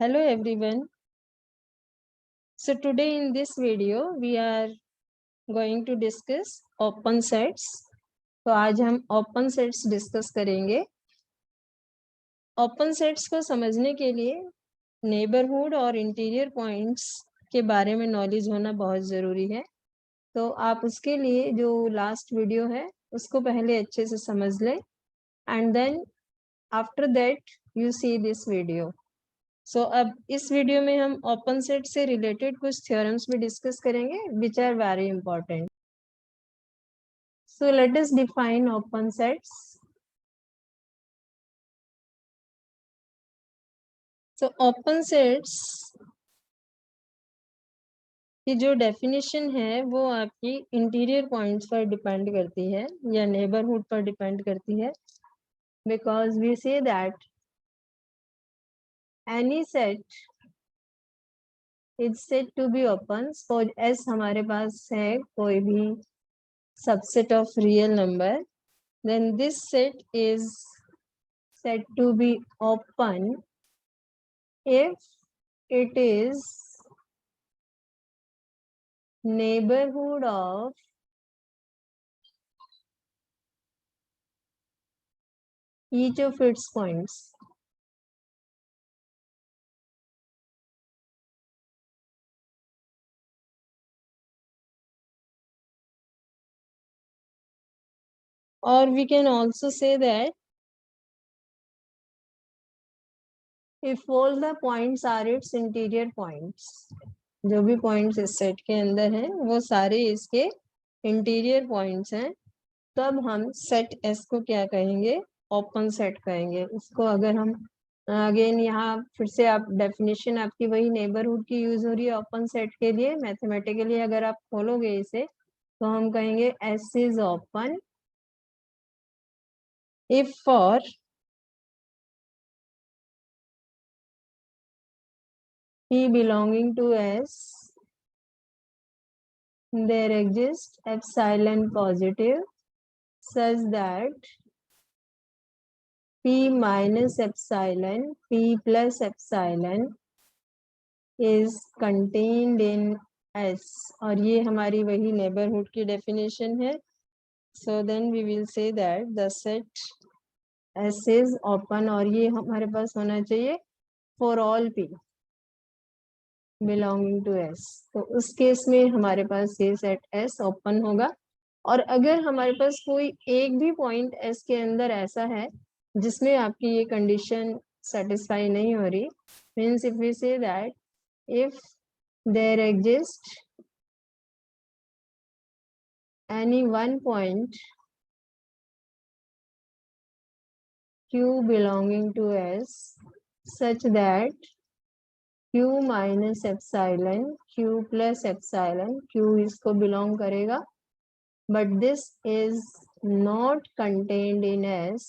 Hello everyone. So today in this video we are going to discuss open sets. तो आज हम open sets discuss करेंगे. Open sets को समझने के लिए नेबरहुड और इंटीरियर पॉइंट्स के बारे में नॉलेज होना बहुत ज़रूरी है. तो आप उसके लिए जो लास्ट वीडियो है उसको पहले अच्छे से समझ लें and then after that you see this video. So अब इस वीडियो में हम ओपन सेट से रिलेटेड कुछ थ्योरम्स भी डिस्कस करेंगे which are very important. So let us define open sets. So open sets की जो डेफिनेशन है वो आपकी इंटीरियर पॉइंट्स पर डिपेंड करती है या नेबरहुड पर डिपेंड करती है. Because we say that any set is said to be open. Suppose S हमारे पास है कोई भी subset of real number, then this set is said to be open if it is neighborhood of each of its points. Or we can also say that if all the points are its interior points, जो भी points इस set के अंदर हैं वो सारे इसके interior points हैं, तब हम सेट एस को क्या कहेंगे? ओपन सेट कहेंगे. इसको अगर हम अगेन यहाँ फिर से आप डेफिनेशन आपकी वही नेबरहुड की यूज हो रही है ओपन सेट के लिए. मैथमेटिकली अगर आप खोलोगे इसे तो हम कहेंगे S is open if for P belonging to S there exists epsilon positive such that P minus epsilon P plus epsilon is contained in S. और ये हमारी वही नेबरहुड की डेफिनेशन है. So then we will say that the set S is open और ये हमारे पास होना चाहिए for all P belonging to S. तो उस केस में हमारे पास ये सेट S ओपन होगा. और अगर हमारे पास कोई एक भी पॉइंट S के अंदर ऐसा है जिसमें आपकी ये कंडीशन सेटिस्फाई नहीं हो रही, means if we say that if there exists any one point Q belonging to S such that Q minus epsilon Q plus epsilon, Q इसको belong करेगा, but this is not contained in S,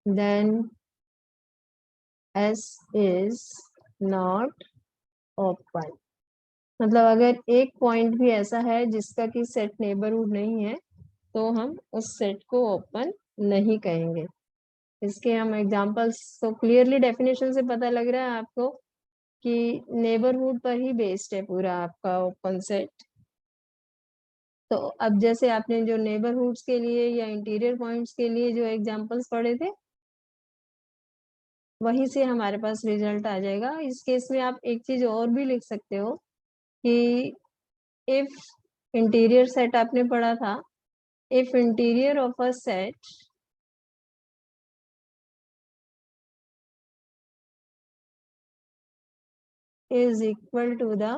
then S is not open. मतलब अगर एक point भी ऐसा है जिसका कि सेट नेबरहुड नहीं है तो हम उस सेट को ओपन नहीं कहेंगे. इसके हम एग्जांपल्स, तो क्लियरली डेफिनेशन से पता लग रहा है आपको कि नेबरहुड पर ही बेस्ड है पूरा आपका ओपन सेट. तो अब जैसे आपने जो नेबरहुड्स के लिए या इंटीरियर पॉइंट्स के लिए जो एग्जांपल्स पढ़े थे वहीं से हमारे पास रिजल्ट आ जाएगा. इस केस में आप एक चीज और भी लिख सकते हो कि इफ इंटीरियर सेट आपने पढ़ा था, if interior of a set is equal to the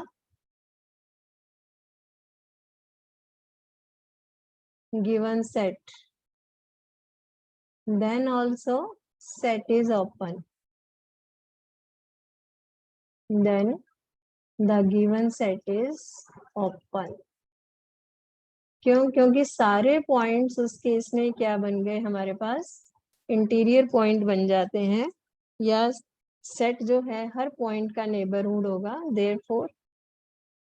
given set, then also set is open. Then the given set is open. क्यों? क्योंकि सारे पॉइंट्स उस केस में क्या बन गए, हमारे पास इंटीरियर पॉइंट बन जाते हैं, या सेट जो है हर पॉइंट का नेबरहुड होगा, therefore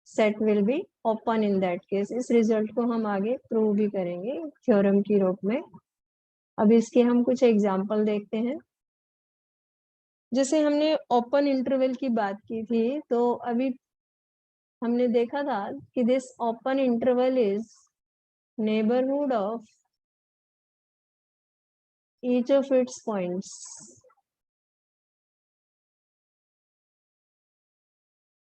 set will be open in that case. इस रिजल्ट को हम आगे प्रूव भी करेंगे थ्योरम की रूप में. अब इसके हम कुछ एग्जांपल देखते हैं. जैसे हमने ओपन इंटरवल की बात की थी, तो अभी हमने देखा था कि this open interval is neighbourhood of each of its points.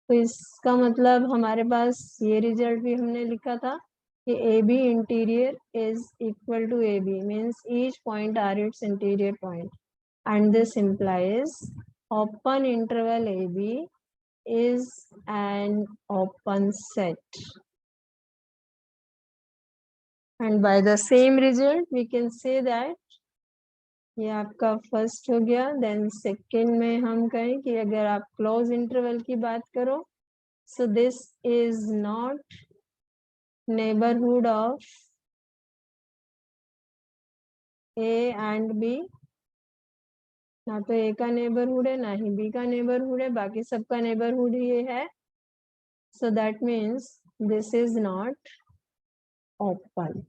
तो इसका मतलब हमारे पास ये रिजल्ट भी हमने लिखा था कि A B interior is equal to A B, means each point are its interior point, and this implies open interval AB is an open set, and by the same result we can say that ये आपका first हो गया। Then second में हम कहें कि अगर आप क्लोज इंटरवल की बात करो, so this is not neighborhood of A and B, ना तो ए का नेबरहुड है ना ही बी का नेबरहुड है, बाकी सबका नेबरहुड ये है। सो that means this is not open,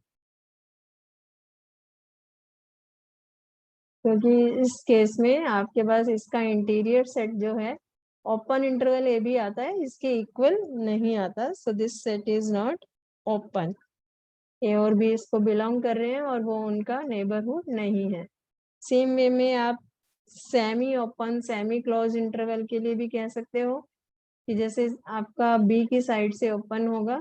क्योंकि इस केस में आपके पास इसका इंटीरियर सेट जो है ओपन इंटरवल ए भी आता है, इसके इक्वल नहीं आता। So this set is not open. A और बी इसको बिलोंग कर रहे हैं और वो उनका नेबरहुड नहीं है। सेम वे में आप semi open semi close interval के लिए भी कह सकते हो कि जैसे आपका बी की साइड से ओपन होगा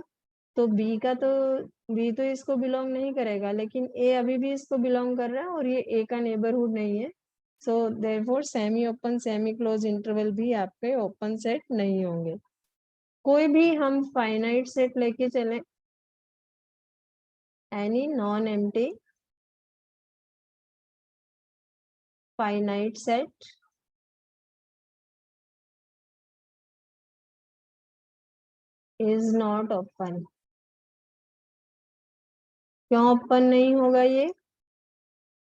तो बी तो इसको बिलोंग नहीं करेगा, लेकिन ए अभी भी इसको बिलोंग कर रहा है और ये ए का नेबरहुड नहीं है। So therefore semi open semi close interval भी आपके ओपन सेट नहीं होंगे। कोई भी हम फाइनाइट सेट लेके चले, any non empty finite set is not open. क्यों ओपन नहीं होगा ये?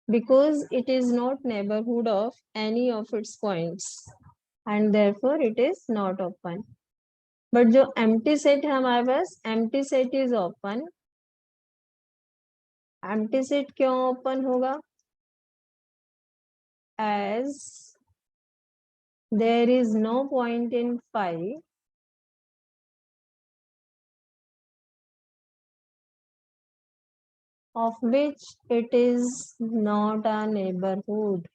Because it is not neighborhood of any of its points and therefore it is not open. But जो empty set है हमारे पास, empty set is open. Empty set क्यों open होगा? As there is no point in phi of which it is not a neighborhood.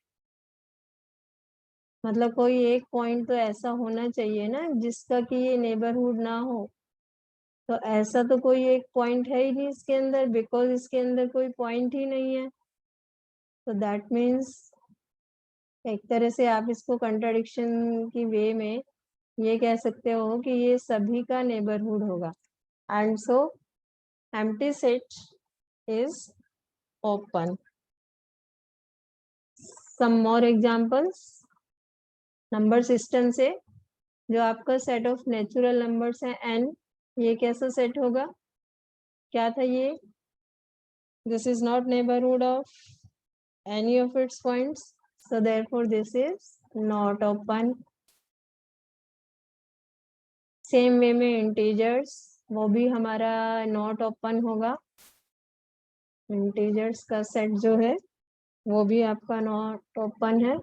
मतलब कोई एक point तो ऐसा होना चाहिए ना जिसका कि ये नेबरहुड ना हो। तो ऐसा तो कोई एक पॉइंट है ही नहीं इसके अंदर, बिकॉज इसके अंदर कोई पॉइंट ही नहीं है। तो दैट मीन्स एक तरह से आप इसको कंट्राडिक्शन की वे में ये कह सकते हो कि ये सभी का नेबरहुड होगा। And so empty set is open. Some more examples number system से। जो आपका सेट ऑफ नेचुरल नंबर्स है n, ये कैसा सेट होगा? क्या था ये? This is not neighbourhood of any of its points, so therefore this is not open. Same way में इंटीजर्स, वो भी हमारा नॉट ओपन होगा। इंटीजर्स का सेट जो है वो भी आपका नॉट ओपन है।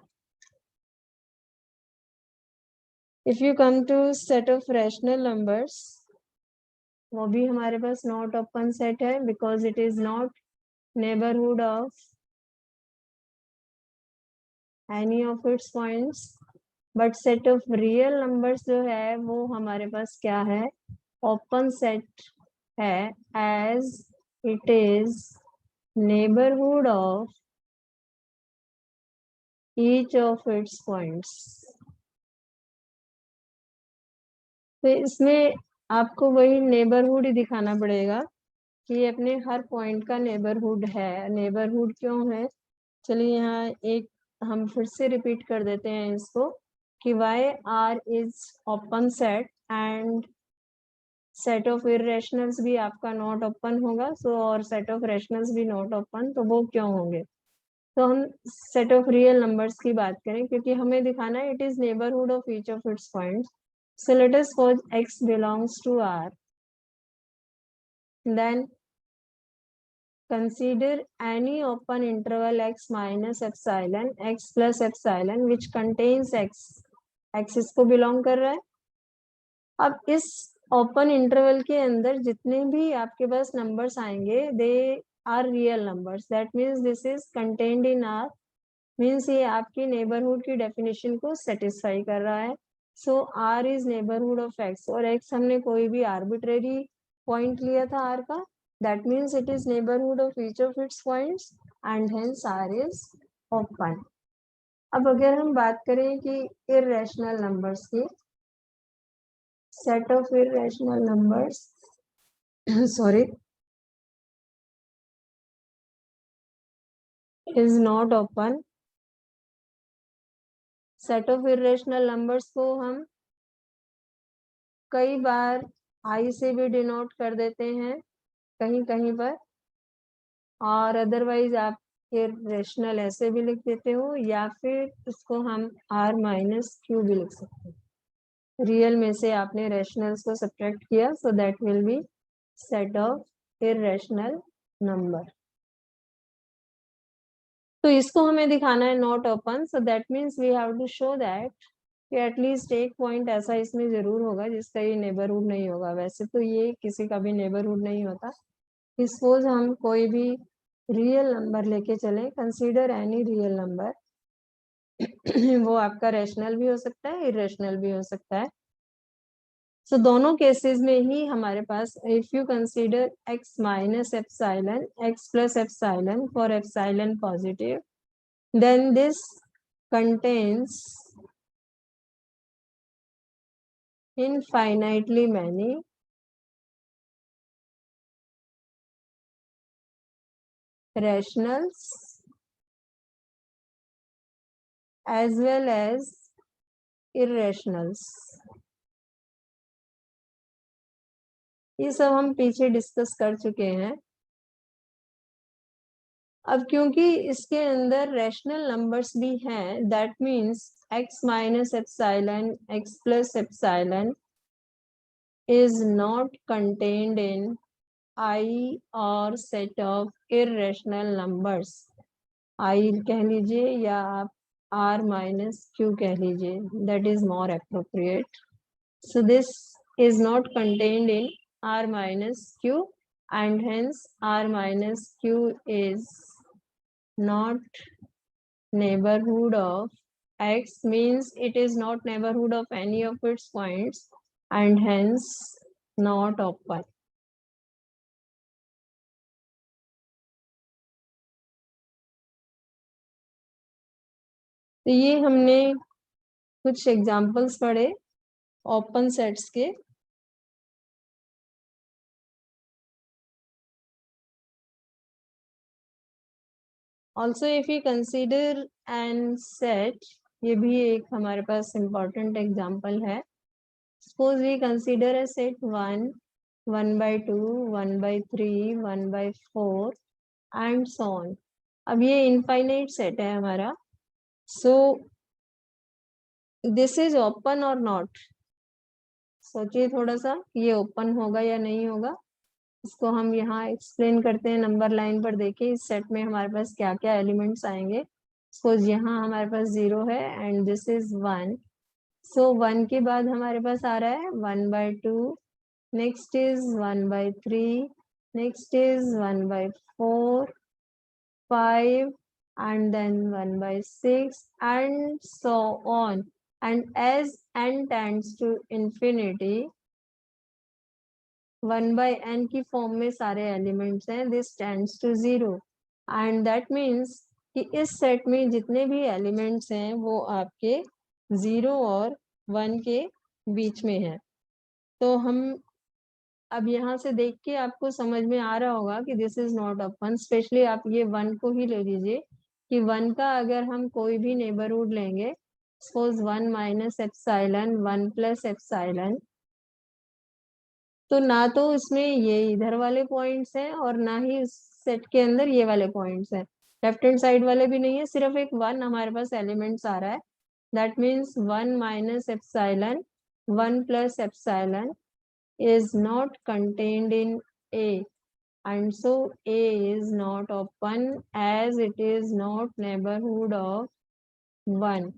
If you come to set of rational numbers, वो भी हमारे पास नॉट ओपन सेट है because it is not neighbourhood of any of its points. But set of real numbers जो है वो हमारे पास क्या है? ओपन सेट है, as it is neighbourhood of each of its points. तो इसमें आपको वही नेबरहुड ही दिखाना पड़ेगा कि ये अपने हर पॉइंट का नेबरहुड है। नेबरहुड क्यों है? चलिए यहाँ एक हम फिर से रिपीट कर देते हैं इसको कि why R is open set and set of irrationals भी आपका नॉट ओपन होगा। सो और सेट ऑफ रैशनल्स भी नॉट ओपन, तो वो क्यों होंगे? तो हम सेट ऑफ रियल नंबर्स की बात करें क्योंकि हमें दिखाना है it is neighbourhood of each of its points. So let us suppose x belongs to R. Then consider any open interval x minus epsilon x plus epsilon which contains x. x इसको belong कर रहा है. अब इस open interval के अंदर जितने भी आपके पास नंबर्स आएंगे they are real numbers. That means this is contained in R, means ये आपकी नेबरहुड की डेफिनेशन को सेटिस्फाई कर रहा है. So R is neighbourhood of X, और एक्स हमने कोई भी आर्बिट्रेरी पॉइंट लिया था आर का. That means it is neighbourhood of each of its points and hence R is open. अब अगर हम बात करें कि इररेशनल नंबर्स की, set of irrational numbers sorry is not open. set of irrational numbers को हम कई बार i से भी डिनोट कर देते हैं कहीं कहीं पर, और अदरवाइज आप इररेशनल ऐसे भी लिख देते हो, या फिर इसको हम r माइनस क्यू भी लिख सकते हैं. रियल में से आपने रेशनल्स को सब्ट्रैक्ट किया, so that will be set of irrational number. तो इसको हमें दिखाना है not open, so that means we have to show that कि एटलीस्ट एक पॉइंट ऐसा इसमें जरूर होगा जिसका ये नेबरहुड नहीं होगा. वैसे तो ये किसी का भी नेबरहुड नहीं होता. सपोज हम कोई भी रियल नंबर लेके चले, कंसीडर एनी रियल नंबर, वो आपका रेशनल भी हो सकता है, इरेशनल भी हो सकता है. सो दोनों केसेस में ही हमारे पास, if you consider x minus epsilon x plus epsilon for epsilon positive, then this contains infinitely many rationals as well as irrationals. ये सब हम पीछे डिस्कस कर चुके हैं. अब क्योंकि इसके अंदर रैशनल नंबर्स भी हैं, that means x minus epsilon x plus epsilon is not contained in i और set of irrational numbers. i कह लीजिए या आप r माइनस q कह लीजिए, that is more appropriate. So this is not contained in r minus q and hence r minus q is not neighborhood of x, means it is not neighborhood of any of its points and hence not open. तो ये हमने कुछ examples पढ़े open sets के. Also if you consider an set, ये भी एक हमारे पास इम्पोर्टेंट एग्जाम्पल है. Suppose we consider a set 1, 1/2, 1/3, 1/4 and so on. अब ये इनफाइनाइट सेट है हमारा. सो दिस इज ओपन और नॉट. सोचिए थोड़ा सा, ये ओपन होगा या नहीं होगा. इसको हम यहाँ एक्सप्लेन करते हैं. नंबर लाइन पर देखिए इस सेट में हमारे पास क्या क्या एलिमेंट्स आएंगे. सपोज यहाँ हमारे पास 0 है एंड दिस इज 1. सो 1 के बाद हमारे पास आ रहा है 1/2, next is 1/3, next is 1/4, 5 and then 1/6 and so on. And as n tends to infinity, 1/n की फॉर्म में सारे एलिमेंट्स हैं. This tends to 0 and that means कि इस सेट में जितने भी एलिमेंट्स हैं वो आपके 0 और 1 के बीच में है. तो हम अब यहाँ से देख के आपको समझ में आ रहा होगा कि this is not open. Specially आप ये 1 को ही ले लीजिए कि 1 का अगर हम कोई भी नेबरहुड लेंगे, suppose 1 minus epsilon 1 plus epsilon, तो ना तो इसमें ये इधर वाले पॉइंट्स हैं और ना ही इस सेट के अंदर ये वाले पॉइंट्स हैं. लेफ्ट हैंड साइड वाले भी नहीं है, सिर्फ एक 1 हमारे पास एलिमेंट्स आ रहा है. That means 1 minus epsilon 1 plus epsilon is not contained in A and so A is not open as it is not neighborhood of 1.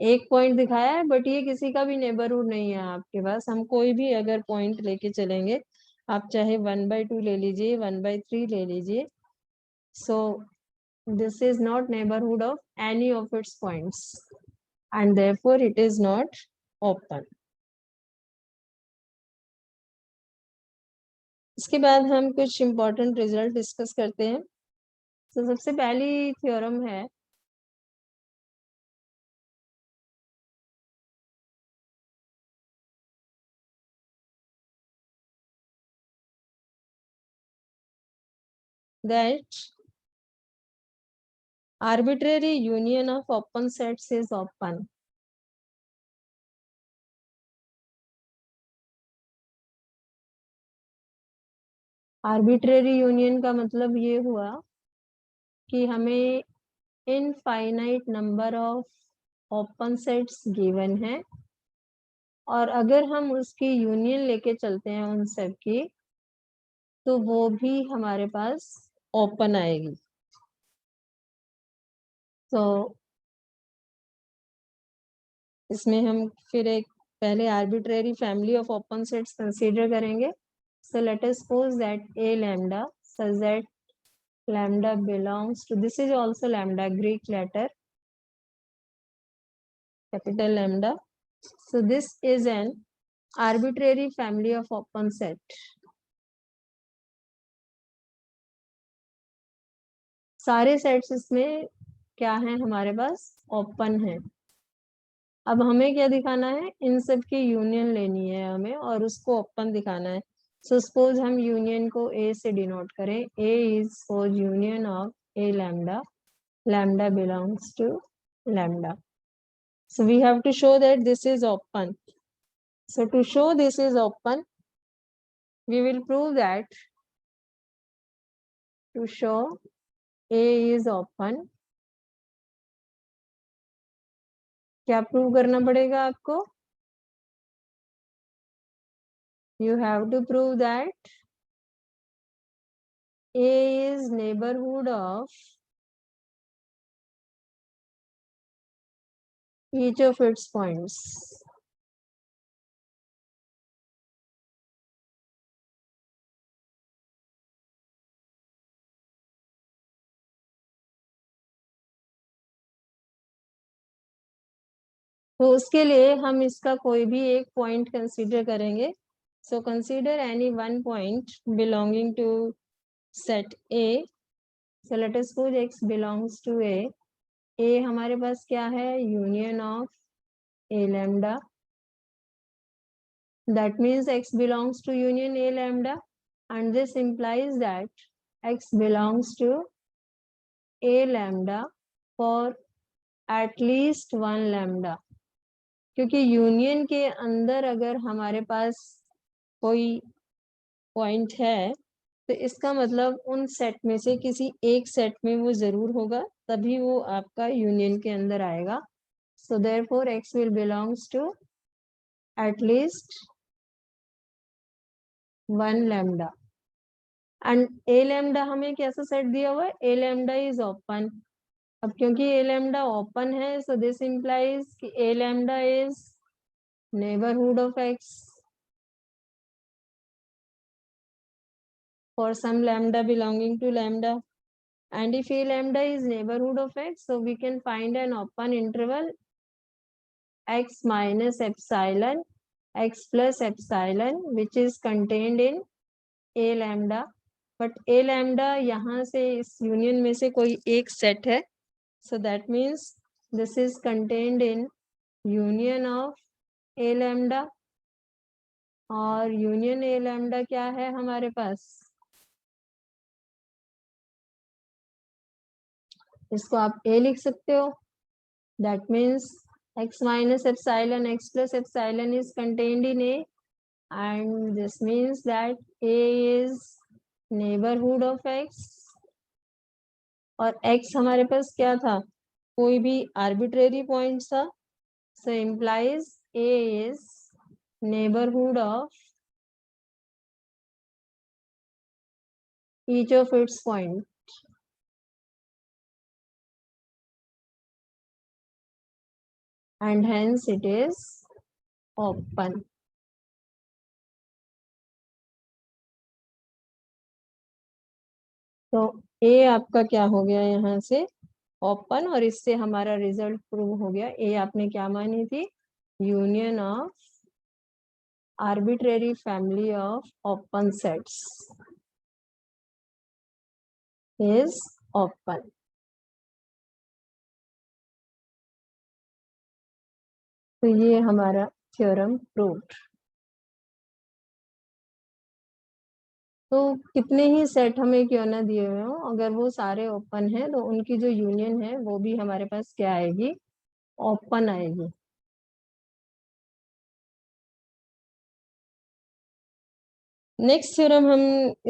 एक पॉइंट दिखाया है बट ये किसी का भी नेबरहुड नहीं है आपके पास। हम कोई भी अगर पॉइंट लेके चलेंगे, आप चाहे 1/2 ले लीजिए, 1/3 ले लीजिए, so this is not neighborhood of any of its points and therefore it is not open. इसके बाद हम कुछ इंपॉर्टेंट रिजल्ट डिस्कस करते हैं। तो सबसे पहली थ्योरम है that arbitrary union of open sets is open. Arbitrary union का मतलब ये हुआ कि हमें infinite number of open sets given है और अगर हम उसकी यूनियन लेके चलते हैं उन सब की, तो वो भी हमारे पास ओपन आएगी। तो इसमें हम फिर एक पहले arbitrary family of open sets consider करेंगे। So let us suppose that A lambda such that lambda belongs to, this is also lambda, Greek letter capital lambda. So this is an arbitrary family of open set. सारे sets इसमें क्या है हमारे पास, open है। अब हमें क्या दिखाना है, इन सब की यूनियन लेनी है हमें और उसको ओपन दिखाना है। सो सपोज हम यूनियन को ए से डिनोट करें, A is suppose union of A lambda, lambda belongs to lambda. So we have to show that this is open. So to show this is open, we will prove that to show A is open, क्या prove करना पड़ेगा आपको? You have to prove that A is neighborhood of each of its points. तो उसके लिए हम इसका कोई भी एक पॉइंट कंसीडर करेंगे। So consider any one point belonging to set A. So let us suppose x belongs to A. A हमारे पास क्या है, union of A lambda, that means x belongs to union a lambda, and this implies that x belongs to a lambda for at least one lambda, क्योंकि union के अंदर अगर हमारे पास कोई पॉइंट है तो इसका मतलब उन सेट में से किसी एक सेट में वो जरूर होगा, तभी वो आपका यूनियन के अंदर आएगा। So therefore x will belongs to at least one lambda and A lambda हमें कैसा सेट दिया हुआ है, ए लैम्डा इज ओपन। अब क्योंकि ए लैम्डा ओपन है, सो दिस इंप्लाइज कि A lambda is neighbourhood of X for some lambda belonging to lambda, and if a lambda is neighborhood of x, so we can find an open interval x minus epsilon x plus epsilon which is contained in a lambda, but a lambda यहाँ से इस union में से कोई एक set है, so that means this is contained in union of a lambda, और union A lambda क्या है हमारे पास, इसको आप ए लिख सकते हो। That means x minus epsilon x plus epsilon is contained in a, and this means that a is neighborhood of x, और x हमारे पास क्या था, कोई भी आर्बिट्रेरी पॉइंट था, so implies a is neighborhood of each of its point, and hence it is open. तो ए आपका क्या हो गया यहाँ से ओपन, और इससे हमारा रिजल्ट प्रूव हो गया। ए आपने क्या मानी थी, union of arbitrary family of open sets is open. तो ये हमारा थ्योरम प्रूव्ड। तो कितने ही सेट हमें क्यों ना दिए हुए हो, अगर वो सारे ओपन है तो उनकी जो यूनियन है वो भी हमारे पास क्या आएगी, ओपन आएगी। नेक्स्ट थ्योरम हम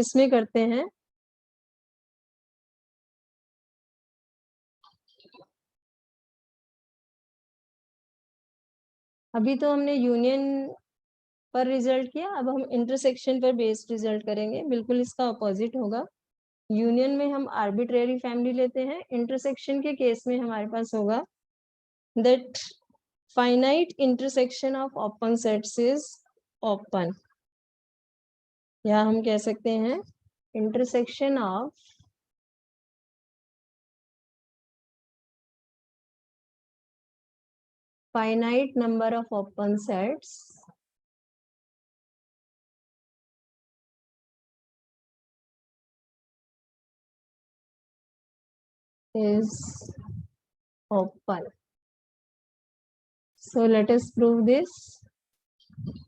इसमें करते हैं। अभी तो हमने यूनियन पर रिजल्ट किया, अब हम इंटरसेक्शन पर बेस्ड रिजल्ट करेंगे। बिल्कुल इसका अपोजिट होगा। यूनियन में हम आर्बिट्रेरी फैमिली लेते हैं, इंटरसेक्शन के केस में हमारे पास होगा that finite intersection of open sets is open, या हम कह सकते हैं intersection of finite number of open sets is open. So let us prove this.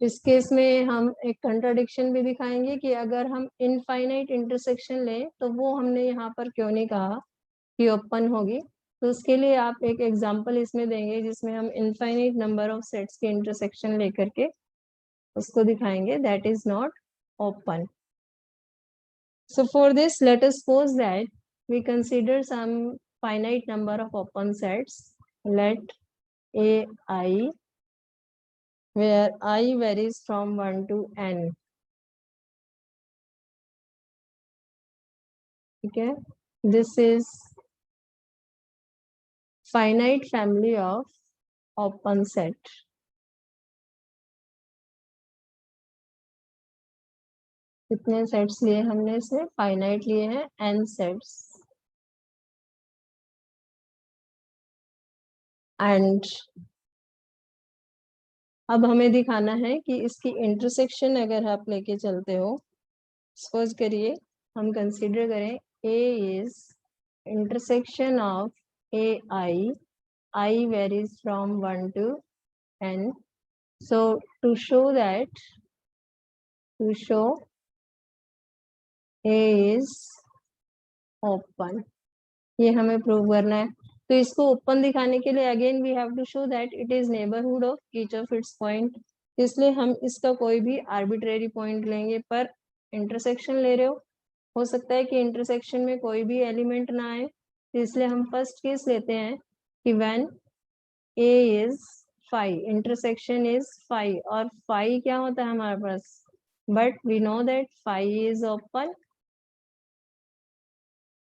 इस केस में हम एक कंट्राडिक्शन भी दिखाएंगे कि अगर हम इनफाइनाइट इंटरसेक्शन लें तो वो हमने यहाँ पर क्यों नहीं कहा कि ओपन होगी। तो उसके लिए आप एक एग्जांपल इसमें देंगे जिसमें हम इनफाइनाइट नंबर ऑफ सेट्स के इंटरसेक्शन लेकर के उसको दिखाएंगे that is not open. So for this, let us suppose that we consider some finite number of open sets. Let ai, where I varies from 1 to n. Okay, this is finite family of open set. कितने sets लिए हमने इसमें, finite लिए हैं n sets, and अब हमें दिखाना है कि इसकी इंटरसेक्शन अगर आप लेके चलते हो, सपोज करिए हम कंसीडर करें a is intersection of ai, I varies from 1 to n. So to show a is open, ये हमें प्रूव करना है। तो इसको ओपन दिखाने के लिए again we have to show that it is neighbourhood of each of its point. इसलिए हम इसका कोई भी आर्बिट्रेरी पॉइंट लेंगे, पर इंटरसेक्शन ले रहे हो सकता है कि इंटरसेक्शन में कोई भी एलिमेंट ना आए, तो इसलिए हम फर्स्ट केस लेते हैं कि when a is phi, intersection is phi, और phi क्या होता है हमारे पास, but we know that phi is open,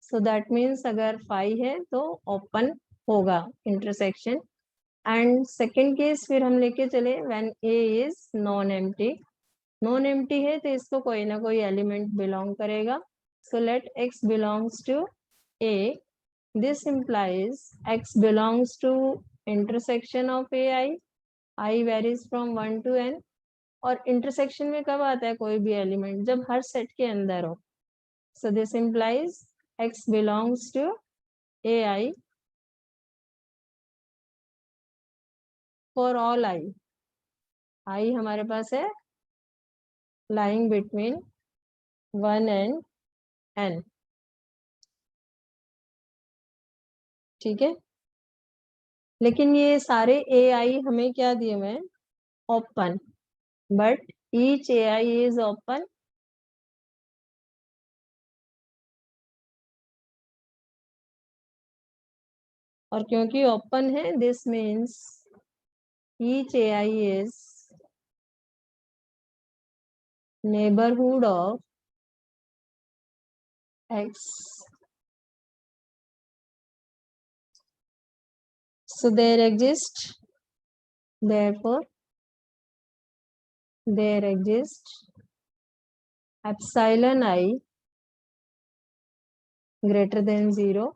so that means अगर phi है तो open होगा इंटरसेक्शन। एंड सेकेंड केस फिर हम लेके चले when a is non empty, non empty है तो इसको कोई ना कोई एलिमेंट बिलोंग करेगा। So let x belongs to a, this implies x belongs to intersection of ai, I varies from 1 to n। और इंटरसेक्शन में कब आता है कोई भी एलिमेंट, जब हर सेट के अंदर हो। So this implies x belongs to ai for all i हमारे पास है लाइंग बिटवीन 1 एंड n। ठीक है, लेकिन ये सारे ai हमें क्या दिए हुए हैं, open, but each ai is open. और क्योंकि ओपन है this means each ai is neighbourhood of x. So there exists, therefore there exists epsilon I greater than 0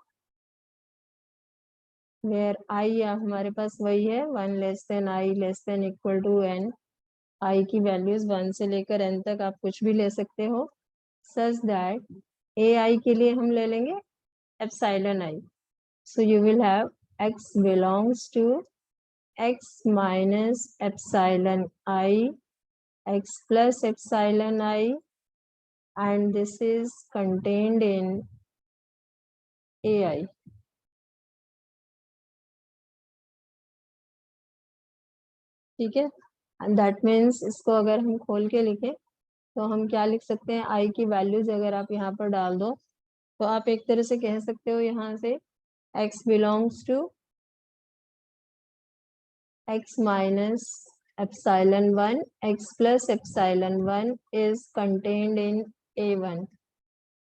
where I हमारे पास वही है 1 less than I less than equal to n. I की values 1 से लेकर n तक आप कुछ भी ले सकते हो, सच दैट ai के लिए हम ले लेंगे epsilon I. So you will have x belongs to x minus epsilon I, x plus epsilon I, and this is contained in ai. ठीक है, एंड दैट मीन्स इसको अगर हम खोल के लिखें तो हम क्या लिख सकते हैं, आई की वैल्यूज अगर आप यहाँ पर डाल दो तो आप एक तरह से कह सकते हो यहाँ से x belongs to x minus epsilon 1, x plus epsilon 1 is contained in a1.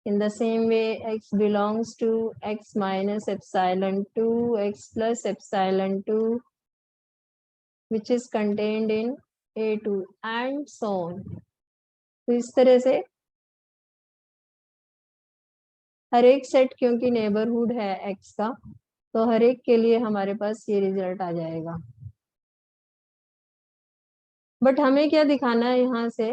In the same way, x belongs to x minus epsilon 2, x plus epsilon 2, which is contained in a2, and so on. तो इस तरह से हर एक set क्योंकि neighbourhood है x का, तो हर एक के लिए हमारे पास ये रिजल्ट आ जाएगा. बट हमें क्या दिखाना है यहाँ से,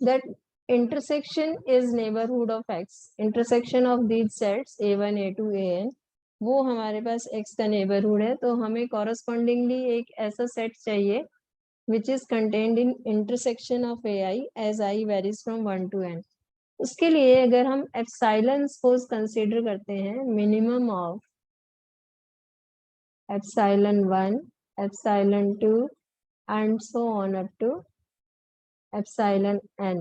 that intersection is neighbourhood of x. Intersection of these sets a1 a2 an, वो हमारे पास x का नेबरहुड है. तो हमें कॉरस्पॉन्डिंगली एक ऐसा सेट चाहिए which is contained in intersection of ai as i varies from 1 to n. उसके लिए अगर हम एप्सिलॉन सपोज कंसीडर करते हैं, minimum of epsilon 1, epsilon 2 and so on up to epsilon n.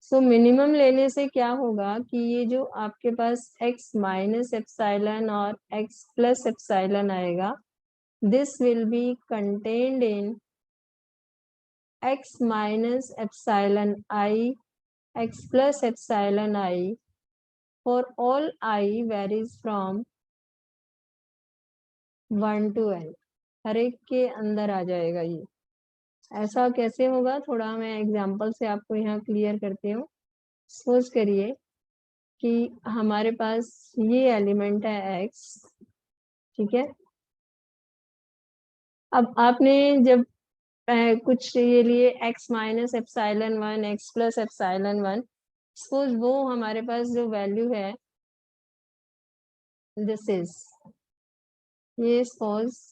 So minimum लेने से क्या होगा कि ये जो आपके पास x माइनस एप्सिलॉन और x प्लस एप्सिलॉन आएगा, this will be contained in x minus epsilon i, x plus epsilon I for all I varies from 1 to n. हर एक के अंदर आ जाएगा ये. ऐसा कैसे होगा, थोड़ा मैं एग्जांपल से आपको यहाँ क्लियर करती हूँ. सपोज करिए कि हमारे पास ये एलिमेंट है x, ठीक है. अब आपने जब कुछ ये लिए x minus epsilon 1, x plus epsilon 1, suppose वो हमारे पास जो वैल्यू है दिस इज, ये suppose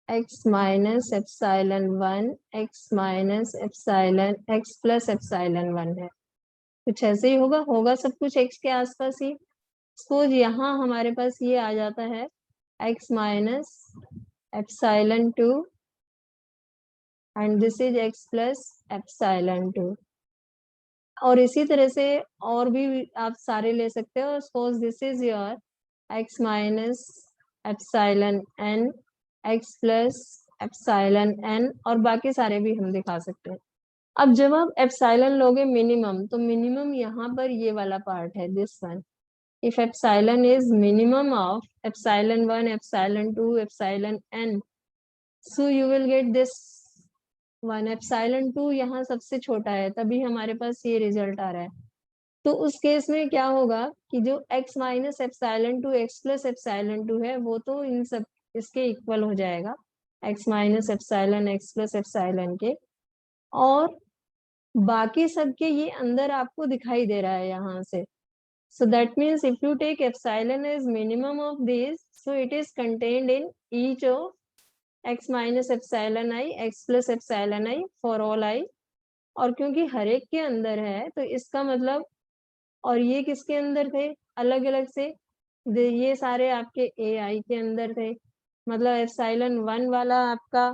x minus epsilon 1, x minus epsilon x plus epsilon 1 है. कुछ ऐसे ही होगा सब कुछ x के आसपास ही. सपोज यहाँ हमारे पास ये आ जाता है x minus epsilon 2 and this is x plus epsilon 2. और इसी तरह से और भी आप सारे ले सकते हो. Suppose this is your x minus epsilon n, x plus epsilon n, और बाकी सारे भी हम दिखा सकते हैं. अब जब आप एप्सिलॉन लोगे मिनिमम, तो मिनिमम यहाँ पर ये वाला पार्ट है, this one. If epsilon is minimum of epsilon 1, epsilon 2, epsilon n, so you will get this one. Epsilon 2 यहाँ सबसे छोटा है, तभी हमारे पास ये रिजल्ट आ रहा है. तो उस केस में क्या होगा कि जो x minus epsilon 2, x plus epsilon 2 है, वो तो इन सब इसके इक्वल हो जाएगा, x minus epsilon x plus epsilon के. और बाकी सबके ये अंदर आपको दिखाई दे रहा है यहाँ से. So that means if you take epsilon as minimum of these, so it is contained in each of x minus epsilon I, x plus epsilon I for all I. और क्योंकि हर एक के अंदर है तो इसका मतलब, और ये किसके अंदर थे अलग अलग से, ये सारे आपके ai के अंदर थे. मतलब एप्सिलॉन 1 वाला आपका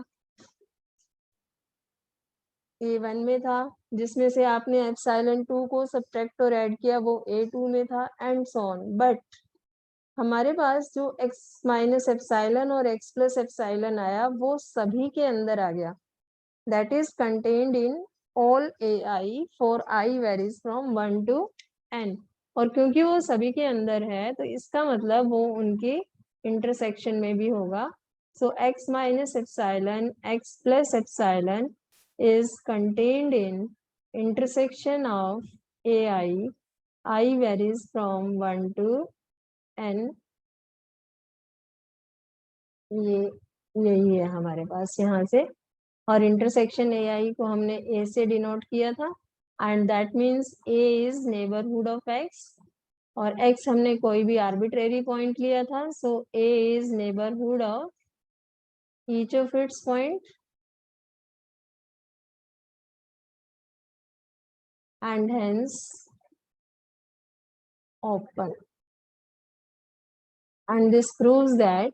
a1 में था, जिसमें से आपने एप्सिलॉन 2 को सब्ट्रैक्ट और ऐड किया, वो a2 में था, एंड सो ऑन. बट हमारे पास जो x माइनस एप्सिलॉन और x प्लस एप्सिलॉन आया, वो सभी के अंदर आ गया. That is contained in all ai for I varies from 1 to n, और क्योंकि वो सभी के अंदर है तो इसका मतलब वो उनके इंटरसेक्शन में भी होगा. सो x minus epsilon x plus epsilon is contained in intersection of ai. I varies from 1 to n. ये यही है हमारे पास यहाँ से, और इंटरसेक्शन ए आई को हमने ए से डिनोट किया था, and that means A is neighbourhood of X, और एक्स हमने कोई भी आर्बिट्रेरी पॉइंट लिया था, so A is neighbourhood of each of its point, and hence open. And this proves that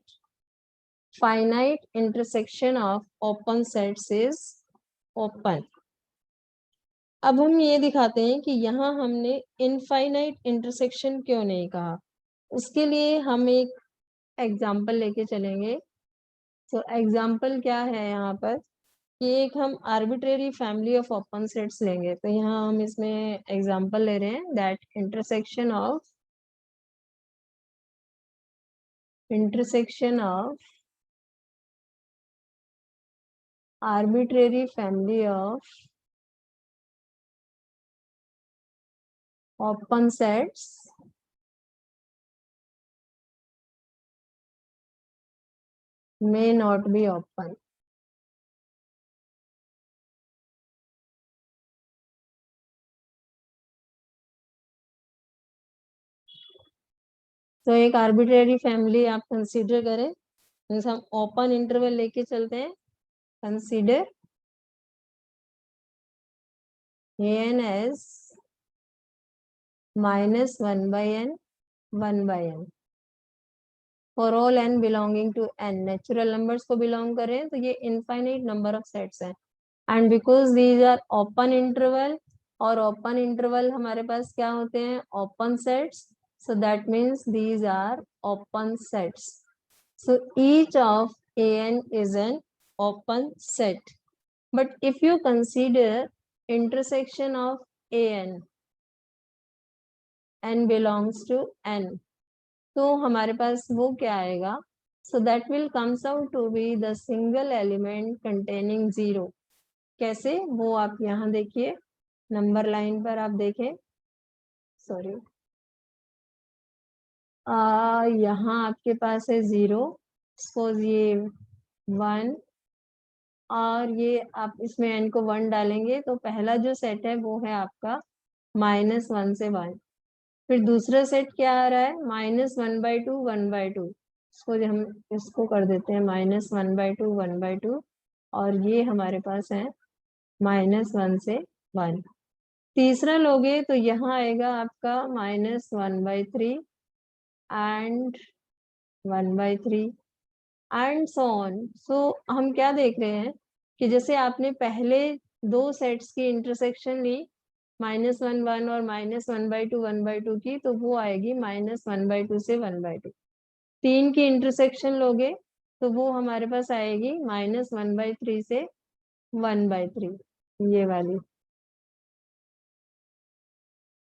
finite intersection of open sets is open. अब हम ये दिखाते हैं कि यहाँ हमने इनफाइनाइट इंटरसेक्शन क्यों नहीं कहा. उसके लिए हम एक एग्जाम्पल लेके चलेंगे. तो एग्जाम्पल क्या है यहाँ पर कि एक हम arbitrary family of open sets लेंगे. तो यहाँ हम इसमें एग्जाम्पल ले रहे हैं that intersection of arbitrary family of open sets may not be open. तो एक आर्बिट्रेरी फैमिली आप कंसीडर करें, जैसे हम ओपन इंटरवल लेके चलते हैं. Consider an as -1/n 1/n for all n belonging to n. Natural numbers को बिलोंग करें तो ये इनफाइनाइट नंबर ऑफ सेट्स हैं, and because these are open interval, और ओपन इंटरवल हमारे पास क्या होते हैं, open sets. So that means these are open sets. So each of an is an open set. But if you consider intersection of an, n belongs to n, तो हमारे पास वो क्या आएगा, so that will comes out to be the single element containing 0. कैसे, वो आप यहाँ देखिए, नंबर लाइन पर आप देखें, सॉरी, यहाँ आपके पास है 0, सपोज ये 1, और ये आप इसमें n को 1 डालेंगे तो पहला जो सेट है वो है आपका -1 से 1. फिर दूसरा सेट क्या आ रहा है, -1/2 1/2. इसको हम इसको कर देते हैं -1/2 1/2, और ये हमारे पास है -1 से 1. तीसरा लोगे तो यहाँ आएगा आपका -1/3 एंड 1/3 एंड सो ऑन. सो हम क्या देख रहे हैं कि जैसे आपने पहले दो सेट्स की इंटरसेक्शन ली, -1 1 और -1/2 1/2 की, तो वो आएगी -1/2 से 1/2. 3 की इंटरसेक्शन लोगे तो वो हमारे पास आएगी -1/3 से 1/3, ये वाली.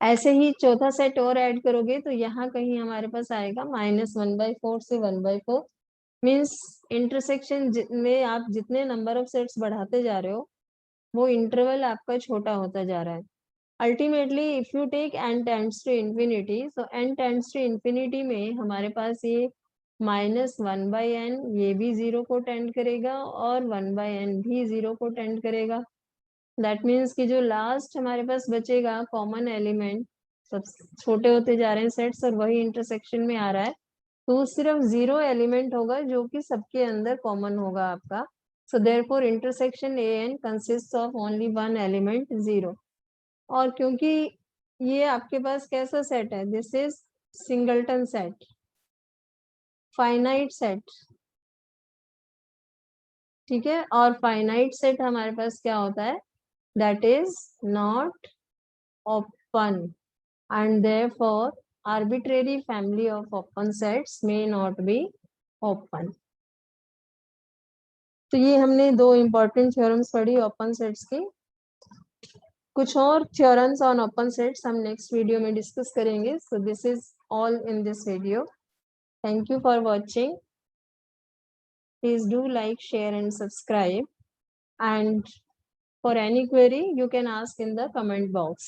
ऐसे ही चौथा सेट और ऐड करोगे तो यहाँ कहीं हमारे पास आएगा -1/4 से 1/4. मीन्स इंटरसेक्शन में आप जितने नंबर ऑफ सेट्स बढ़ाते जा रहे हो वो इंटरवल आपका छोटा होता जा रहा है. Ultimately if you take n tends to infinity, so n tends to infinity में हमारे पास ये -1/n ये भी 0 को टेंड करेगा, और 1/n भी 0 को टेंड करेगा. दैट मीन्स कि जो लास्ट हमारे पास बचेगा कॉमन एलिमेंट, सब छोटे होते जा रहे हैं सेट्स और वही इंटरसेक्शन में आ रहा है, तो सिर्फ 0 एलिमेंट होगा जो कि सबके अंदर कॉमन होगा आपका. So therefore intersection an consist of only one element 0. और क्योंकि ये आपके पास कैसा सेट है, this is singleton set, finite set, ठीक है. और फाइनाइट सेट हमारे पास क्या होता है, that is not open, and therefore arbitrary family of open sets may not be open. तो ये हमने दो इंपॉर्टेंट थ्योरम्स पढ़ी ओपन सेट्स की. कुछ और थ्योरम्स ऑन ओपन सेट्स हम नेक्स्ट वीडियो में डिस्कस करेंगे. सो this is all in this video. Thank you for watching. Please do like, share and subscribe. And for any query, you can ask in the comment box.